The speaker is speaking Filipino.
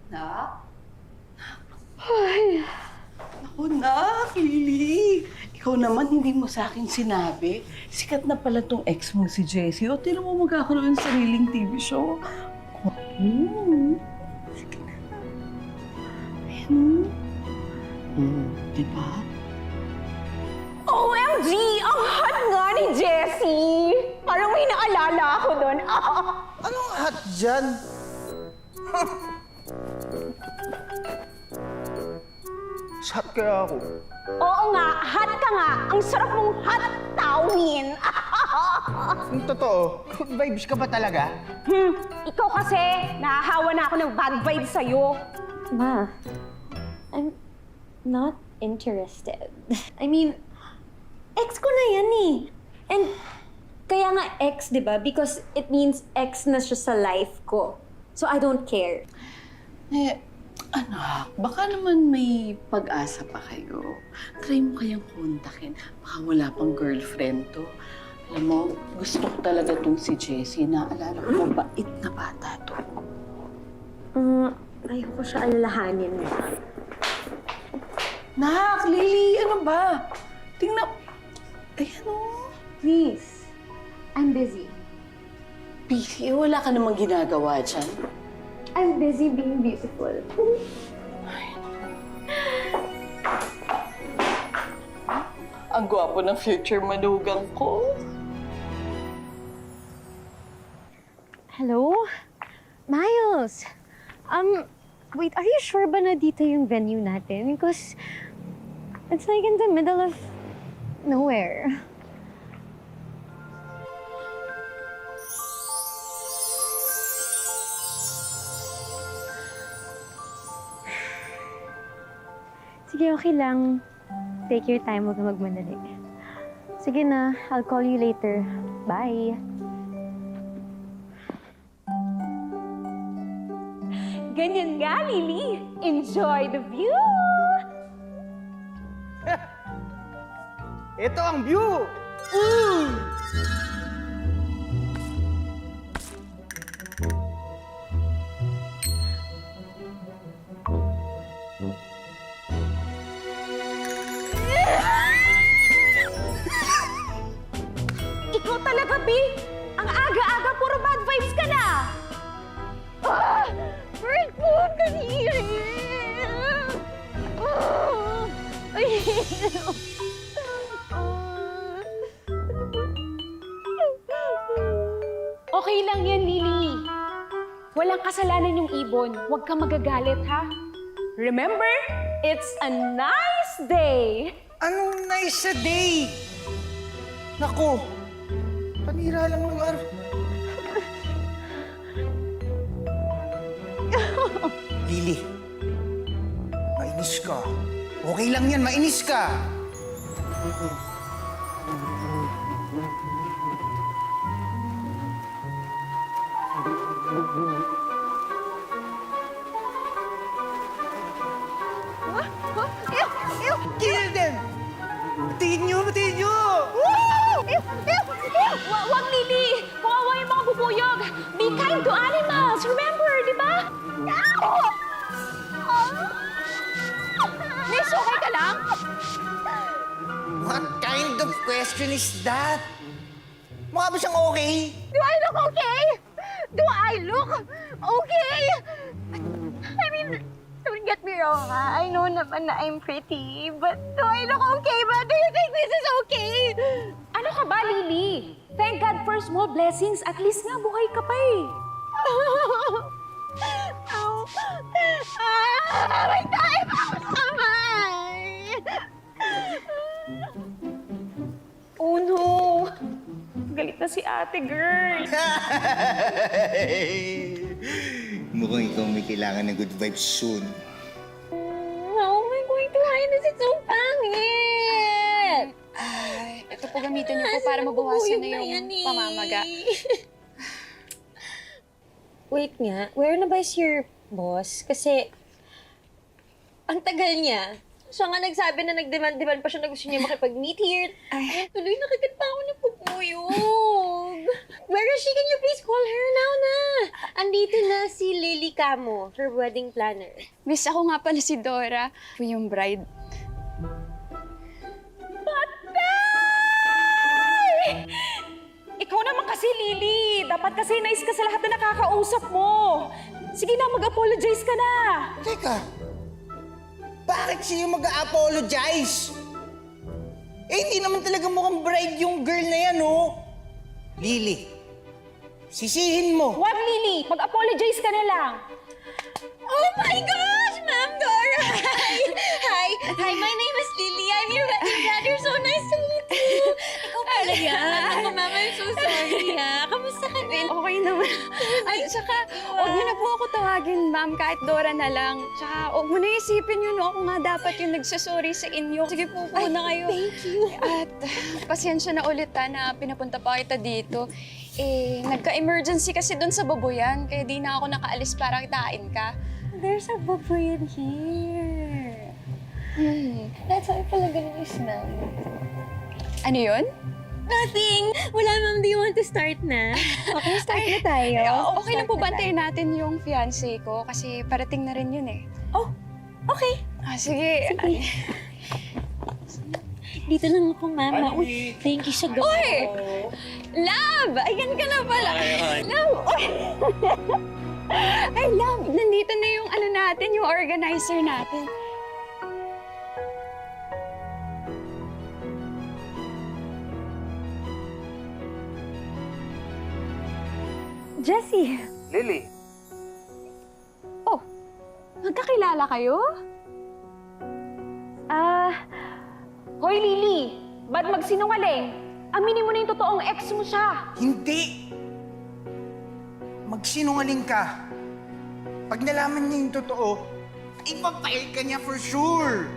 Nak? Ay, ako nak, Lily. Ikaw naman, hindi mo sa akin sinabi. Sikat na pala tong ex mo si Jessie. O, tinan mo magkakaroon ng sariling TV show. Sige na. Ayan. Diba? OMG! Ang hot nga ni Jessie! Parang may naalala ako doon. Anong hot dyan? Hot kaya ako? Oo nga, hot ka nga. Ang sarap mong hot tawin. Yung totoo, good vibes ka ba talaga? Ikaw kasi, nahahawa na ako ng bad vibes sa'yo. Ma, I'm not interested. I mean, ex ko na yan eh. And kaya nga ex, di ba? Because it means ex na siya sa life ko. So I don't care. Anak, baka naman may pag-asa pa kayo. Try mo kayang kontakin. Baka wala pang girlfriend to. Alam mo, gusto ko talaga tong si Jessie. Naalala ko, mabait na bata to. Ayoko siya alalahanin. Nak, Lily, ano ba? Tingnan. Ayan o. Please. I'm busy. Busy, wala ka namang ginagawa dyan. I'm busy being beautiful. Ang gwapo ng future manugang ko. Hello? Miles! Wait, are you sure ba na dito yung venue natin? Because it's like in the middle of nowhere. Sige, okay lang. Take your time, huwag ka magmadali. Sige na, I'll call you later. Bye! Ganyan nga, Lily. Enjoy the view! Ito ang view! Ikaw talaga, B! Ang aga-aga, puro bad vibes ka na! Break mo kasi! Okay lang yan, Lily. Walang kasalanan yung ibon. Huwag kang magagalit, ha? Remember, it's a nice day! Anong nice a day? Naku, panira lang ng araw. Lily, mainis ka. Okay lang yan, mainis ka. Kill them! Tingin nyo, tingin nyo! Wag, Lily! Kawawa yung mga bubuyog! Be kind to animals! Remember, di ba? Miss, okay ka lang? What kind of question is that? Mukha ba siyang okay? Do I look okay? Do I look okay? I mean, don't get me wrong, ha? I know naman na I'm pretty, but do I look okay ba? Do you think this is okay? Ano ka ba, Lily? Thank God for small blessings. At least nga, buhay ka pa eh. May tayo pa ako sa kamay! Oh no! Galit na si ate, girl. Mukhang ikaw may kailangan ng good vibes soon. How am I going to hide this? It's so pangit! Ay, ito po gamitin niyo po para mabawasan na yung pamamaga. Wait nga, where na ba is your boss? Kasi, ang tagal niya. Siya nga nagsabi na nagdemand-demand pa siya na gusto niya makipag-meet here. Ay, tuloy nakagat pa ako ng pupuyog. Where is she? Can you please call her now na? Andito na si Lily Camo, her wedding planner. Miss, ako nga pala si Dora, yung bride. Ikaw naman kasi, Lily. Dapat kasi nice ka sa lahat na nakakausap mo. Sige na, mag-apologize ka na. Teka, bakit siya yung mag-a-apologize? Eh, hindi naman talaga mukhang bride yung girl na yan, oh. Lily, sisihin mo. Wag, Lily. Mag-apologize ka na lang. Oh my gosh, Ma'am Dora! Hi! Hi, my name is Lily. I'm your wedding planner. So nice to meet you. Ikaw pala yan. Ako, Ma'am, I'm so sorry, ha. Kamusta ka na? Okay naman. At saka, huwag niyo na po ako tawagin, ma'am, kahit Dora na lang. Tsaka, huwag mo na isipin yun, no? Ako nga dapat yung nagsasorry sa inyo. Sige po na kayo. Thank you. At pasensya na ulit na pinapunta pa kita dito. Eh, nagka-emergency kasi doon sa baboyan, kaya di na ako nakaalis para kitain ka. There's a baboyan here. That's why pala ganun yung smell. Ano yun? Nothing! Wala, Ma'am. Do you want to start na? Okay, start na tayo. Okay lang po bantayan natin yung fiancé ko kasi parating na rin yun eh. Oh, okay. Sige. Sige. Dito lang ako, Mama. Uy, thank you sa gabi. Uy! Love! Ayan ka na pala. Love! Uy! Ay, love! Nandito na yung ano natin, yung organizer natin. Jessie. Lily. Oh, magkakilala kayo? Hoy, Lily. Ba't magsinungaling? Aminin mo na yung totoong ex mo siya. Hindi! Magsinungaling ka. Pag nalaman niya yung totoo, ipapail ka niya for sure.